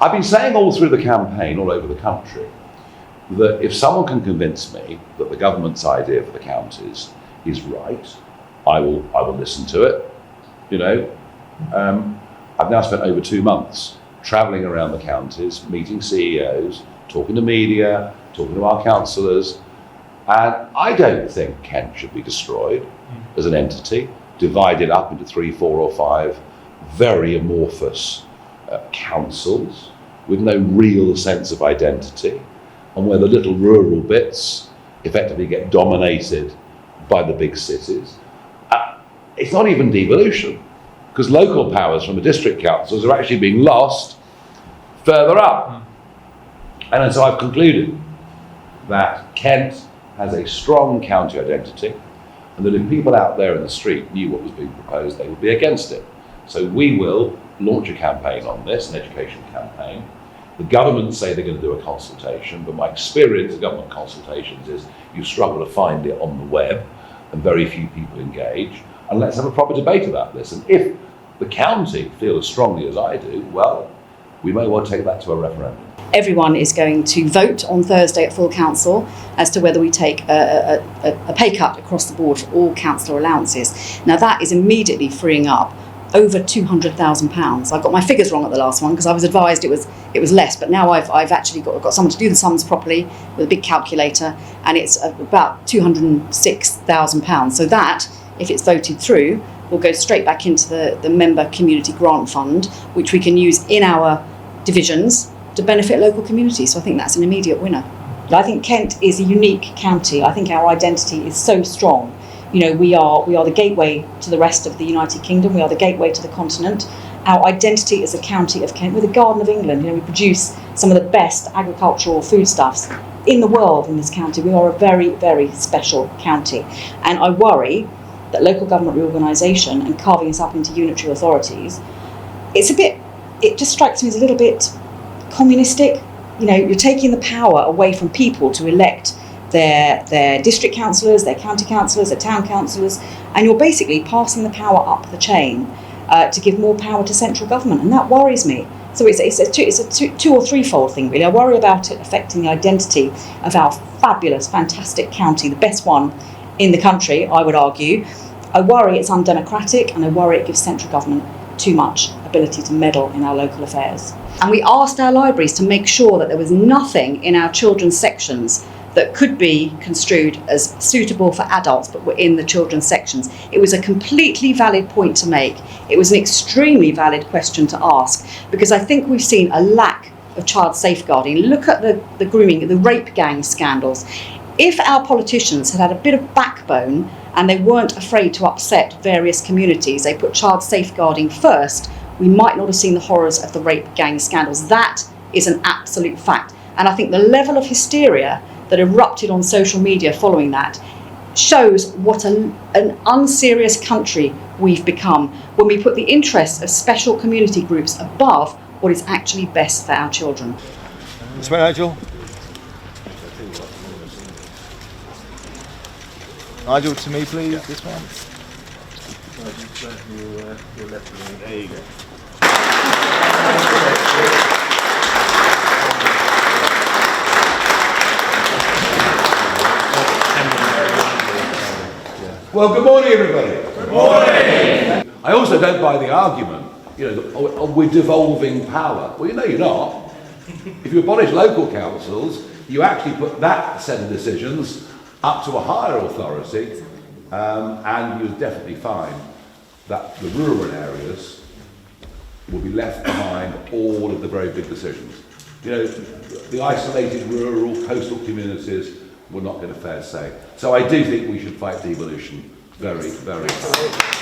I've been saying all through the campaign, all over the country, that if someone can convince me that the government's idea for the counties is right, I will listen to it. You know, I've now spent over 2 months travelling around the counties, meeting CEOs, talking to media, talking to our councillors, and I don't think Kent should be destroyed as an entity, divided up into 3, 4 or 5 very amorphous councils with no real sense of identity, and where the little rural bits effectively get dominated by the big cities. It's not even devolution, because local powers from the district councils are actually being lost further up. And so I've concluded that Kent has a strong county identity, and that if people out there in the street knew what was being proposed, they would be against it. So we will launch a campaign on this, an education campaign. The government say they're going to do a consultation, but my experience of government consultations is you struggle to find it on the web, and very few people engage. And let's have a proper debate about this. And if the county feel as strongly as I do, well, we may well take that to a referendum. Everyone is going to vote on Thursday at full council as to whether we take a pay cut across the board for all councillor allowances. Now that is immediately freeing up over £200,000. I got my figures wrong at the last one because I was advised it was less, but now I've actually got someone to do the sums properly with a big calculator, and it's about £206,000. So that, if it's voted through, will go straight back into the member community grant fund, which we can use in our divisions to benefit local communities. So I think that's an immediate winner. I think Kent is a unique county. I think our identity is so strong. You know, we are the gateway to the rest of the United Kingdom. We are the gateway to the continent. Our identity as a county of Kent. We're the Garden of England. You know, we produce some of the best agricultural foodstuffs in the world in this county. We are a very, very special county. And I worry that local government reorganisation and carving us up into unitary authorities, it just strikes me as a little bit communistic. You know, you're taking the power away from people to elect their district councillors, their county councillors, their town councillors, and you're basically passing the power up the chain to give more power to central government, and that worries me. So it's a two or threefold thing, really. I worry about it affecting the identity of our fabulous, fantastic county, the best one in the country, I would argue. I worry it's undemocratic, and I worry it gives central government too much ability to meddle in our local affairs. And we asked our libraries to make sure that there was nothing in our children's sections that could be construed as suitable for adults but were in the children's sections. It was a completely valid point to make. It was an extremely valid question to ask, because I think we've seen a lack of child safeguarding. Look at the grooming, the rape gang scandals. If our politicians had a bit of backbone and they weren't afraid to upset various communities, they put child safeguarding first, we might not have seen the horrors of the rape gang scandals. That is an absolute fact. And I think the level of hysteria that erupted on social media following that shows what an unserious country we've become when we put the interests of special community groups above what is actually best for our children. This way, Nigel. Nigel, to me, please. This one. There you go. Well, good morning, everybody. Good morning. I also don't buy the argument, we're devolving power. Well, you're not. If you abolish local councils, you actually put that set of decisions up to a higher authority, and you'll definitely find that the rural areas will be left behind all of the very big decisions. You know, the isolated rural coastal communities will not get a fair say. So I do think we should fight devolution very, very hard.